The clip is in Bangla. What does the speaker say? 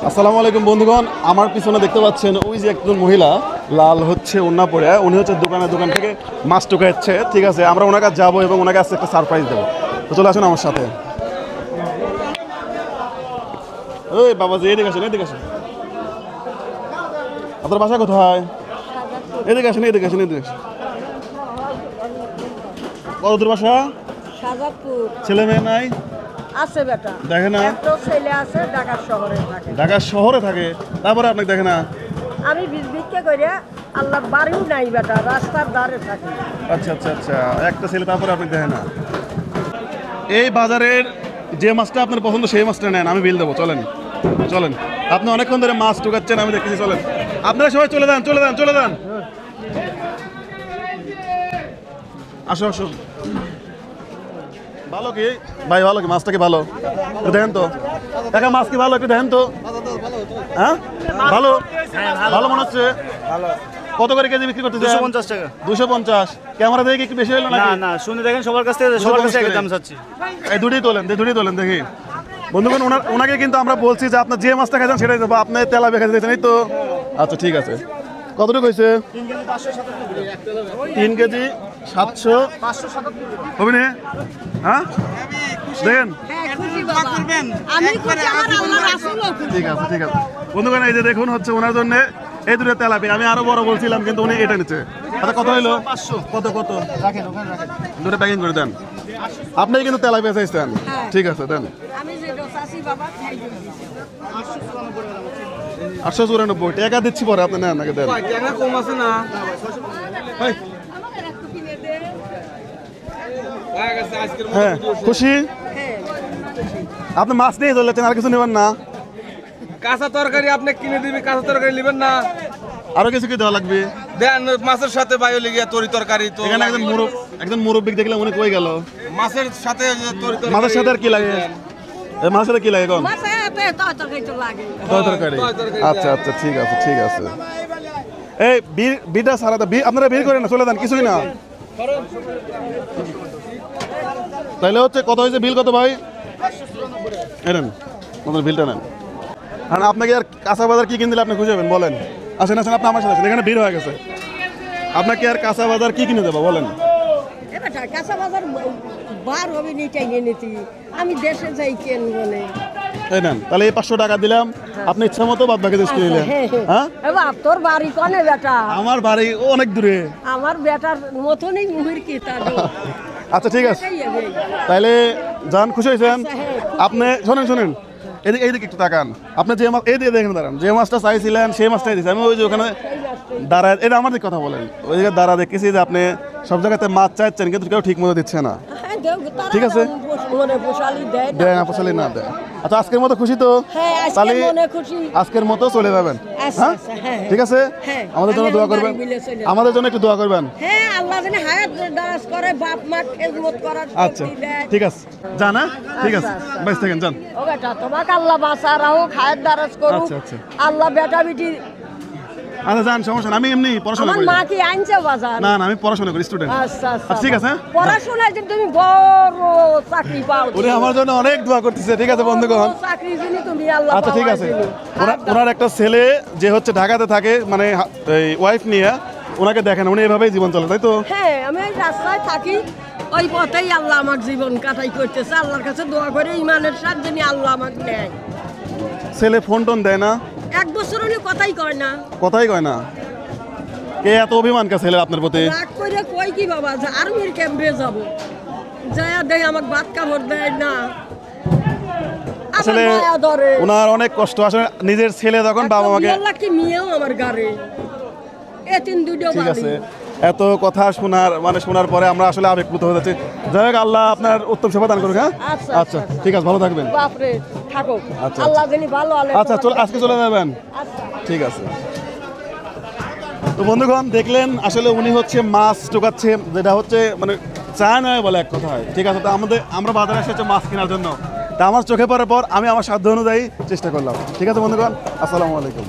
আসসালামু আলাইকুম বন্ধুগণ, আমার পিছনে দেখতে পাচ্ছেন ওই যে একজন মহিলা লাল হচ্ছে ওন্না পরে, উনি হচ্ছে দোকান থেকে মাছ টোকাচ্ছে। ঠিক আছে, আমরা ওনার কাছে যাবো এবং ওনার কাছে একটা সারপ্রাইজ দেবো। তো চলে আসুন আমার সাথে। ওই বাবাজি, এদিকে আসেন, এদিকে আসেন। আপনার বাসা কোথায়? এদিকে আসেন, এদিকে আসেন, এদিকে আসেন। কত দূর বাসা? ছেলে মেয়ে নাই? আছে বেটা, দেখে না? একটা ছেলে আছে, ঢাকা শহরে থাকে। ঢাকা শহরে থাকে, তারপরে আপনাকে দেখে না? আমি ভিক্ষা করে, আল্লাহ বাড়িও নাই বেটা, রাস্তার ধারে থাকি। আচ্ছা আচ্ছা আচ্ছা, একটা ছেলে, তারপরে আপনি দেখেন না? এই বাজারের যে মাছটা আপনার পছন্দ সেই মাছটা নেন, আমি বিল দেবো। চলেন চলেন, আপনি অনেকক্ষণ ধরে মাছ ঢুকাচ্ছেন, আমি দেখতেছি। চলেন, আপনারা সবাই চলে যান, চলে যান, চলে যান। আসো আসো। ভালো কি ভাই, ভালো কি মাছটা? কি ভালো দেখেন তো, দেখা মাছ কি ভালো একটু দেখেন তো। হ্যাঁ ভালো, ভালো মনে হচ্ছে। কত করে কেজি বিক্রি করতেছে? 250 টাকা। 250। ক্যামেরা দেখে একটু বেশি হলো না নাকি? না, শুনে দেখেন সবার কাছ থেকে, সবার কাছে একই দাম চাচ্ছি। এই দুটোই তোলেন দেখি। বন্ধুগণ, ওনাকে কিন্তু আমরা বলছি যে আপনার যে মাছটা খাইছেন সেটাই দেবো। আপনি তেলাপিয়া খাইতে দিয়েছেন, এই তো? আচ্ছা ঠিক আছে। কতটুকু হয়েছে? 3 কেজি 700 হবে না? হ্যাঁ দেখেন, ঠিক আছে ঠিক আছে। বন্ধুগণ, এই যে দেখুন হচ্ছে ওনার জন্য এই দুটো তেলাপি। আমি আরো বড় বলছিলাম কিন্তু উনি এটা নিচ্ছে। আচ্ছা কত হইলো? 500। কত কত রাখেন, ওখানে রাখেন, দুটো প্যাকিং করে দেন। আপনি কিন্তু তেলাপিয়া চাইছেন, ঠিক আছে দেন। 894 টাকা দিচ্ছি, পরে আপনি নেন, আগে দেন। কম আছে না? হ্যাঁ খুশি? আপনি মাছ নিয়ে চলেছেন, আর কিছু নেবেন না? কাঁচা তরকারি আপনি কিনে দিবি, কাঁচা তরকারি নেবেন না? আরো কিছু কি দেওয়া লাগবে? দেন মাছের সাথে বায়ো লিগিয়া তরি তরকারি তো। এখানে একজন মুরব্বী দেখলাম, উনি কই গেল? মাছের সাথে তরি তরকারি। মাছের সাথে আর কি লাগে? মাছের সাথে কি লাগে কোন? তরকারি। আচ্ছা আচ্ছা ঠিক আছে ঠিক আছে। এই বিটা সারা আপনারা বের করেন না, চলে যান, কিছুই না। তাইলে হচ্ছে কত হয়েছে? বিল কত ভাই? নেন আপনার বিলটা নেন। আর আপনাকে আর কাঁচা বাজার কি কিনে দিলে আপনি খুঁজে যাবেন? বলেন। আসেন আসেন, আপনি আমার সাথে আসেন, এখানে ভিড় হয়ে গেছে। আপনাকে আর কাঁচা বাজার কি কিনে দেবো বলেন? কাঁচা বাজার বার হবে নিটাই নিতি, আমি দেশে যাই কেন বলে। তাই নেন, তাহলে এই 500 টাকা দিলাম, আপনি ইচ্ছা মতো বাদ বাকি কিনে নিলেন। হ্যাঁ, তোর বাড়ি কনে বেটা? আমার বাড়ি অনেক দূরে। আমার বেটার মতনই মুহির কি তার। আচ্ছা ঠিক আছে, তাইলে যান, খুশি হয়েছেন আপনি? শোনেন এইদিকে একটু তাকান। আপনি যে মাছ, এই দিয়ে দেখেন, দাঁড়ান, যে মাছটা চাইছিলেন সেই মাছটাই দিচ্ছি আমি। ওই যে ওখানে দাঁড়ায়, এটা আমার দিকে কথা বলেন, ওই জায়গায় দাঁড়া দেখেছি যে আপনি সব জায়গাতে মাছ চাইছেন কিন্তু কেউ ঠিক মতো দিচ্ছে না। ঠিক আছে, দেয় না, পোষালি না দেয়। আচ্ছা আজকের মতো খুশি তো? তাহলে আজকের মতো চলে যাবেন। হ্যাঁ ঠিক আছে, আমাদের জন্য দোয়া করবেন, আমাদের জন্য একটু দোয়া করবেন। আচ্ছা ঠিক আছে, যান। ঠিক আছে, বেশ থাকেন, যান। তোমাকে আল্লাহ বাঁচা রাখো, খায়ের দারাজ করুক। আচ্ছা আচ্ছা আল্লাহ বেটা বিটি। আচ্ছা যান, সমস্যা না, আমি এমনি পড়াশোনা করি। মা কি আনছে বাজার? না না, আমি পড়াশোনা করি, স্টুডেন্ট। আচ্ছা আচ্ছা ঠিক আছে, পড়াশোনায় যে তুমি বড় চাকরি পাও। উনি আমার জন্য অনেক দোয়া করতেছে। ঠিক আছে বন্ধুগণ, চাকরির জন্য তুমি আল্লাহ। আচ্ছা ঠিক আছে। ওনার একটা ছেলে যে হচ্ছে ঢাকাতে থাকে, মানে এই ওয়াইফ নিয়ে, ওনাকে দেখেন, উনি এভাবেই জীবন চলে, তাই তো? হ্যাঁ, আমি রাস্তায় থাকি, ওই পথেই আল্লাহ আমার জীবন কাটাই করতেছে। আল্লাহর কাছে দোয়া করে ইমানের সাথে জানি আল্লাহ আমাকে নেয়। ছেলে ফোন টোন দেয় না? 1 বছর উনি কথাই কয় না। কথাই কয় না? কে এত অভিমান কা ছেলে আপনার প্রতি? রাগ করে কই কি বাবা, যে আর্মির ক্যাম্পে যাব, যায় দেয় আমাকে ভাত কাপড় দেয় না। আসলে ওনার অনেক কষ্ট। আসলে নিজের ছেলে যখন বাবা মাকে, আল্লাহ কি মেয়েও আমার গারে এতিন দুটো। ঠিক আছে, এত কথা শোনার পরে আমরা আসলে আবেগপ্লুত হয়ে যাচ্ছি। যাই হোক, আল্লাহ আপনার উত্তম সেবা দান করুক। হ্যাঁ আচ্ছা ঠিক আছে, ভালো থাকবেন। বাপরে থাকো, আচ্ছা আল্লাহ জানি ভালো। আচ্ছা আজকে চলে যাবেন? ঠিক আছে। তো বন্ধুগণ, দেখলেন আসলে উনি হচ্ছে মাছ টোকাচ্ছে, যেটা হচ্ছে মানে চায় নয় বলে এক কথায়। ঠিক আছে, তো আমরা বাজারে এসেছি মাছ কেনার জন্য। তা আমার চোখে পড়ার পর আমি আমার সাধ্য অনুযায়ী চেষ্টা করলাম। ঠিক আছে বন্ধুগণ, আসসালামু আলাইকুম।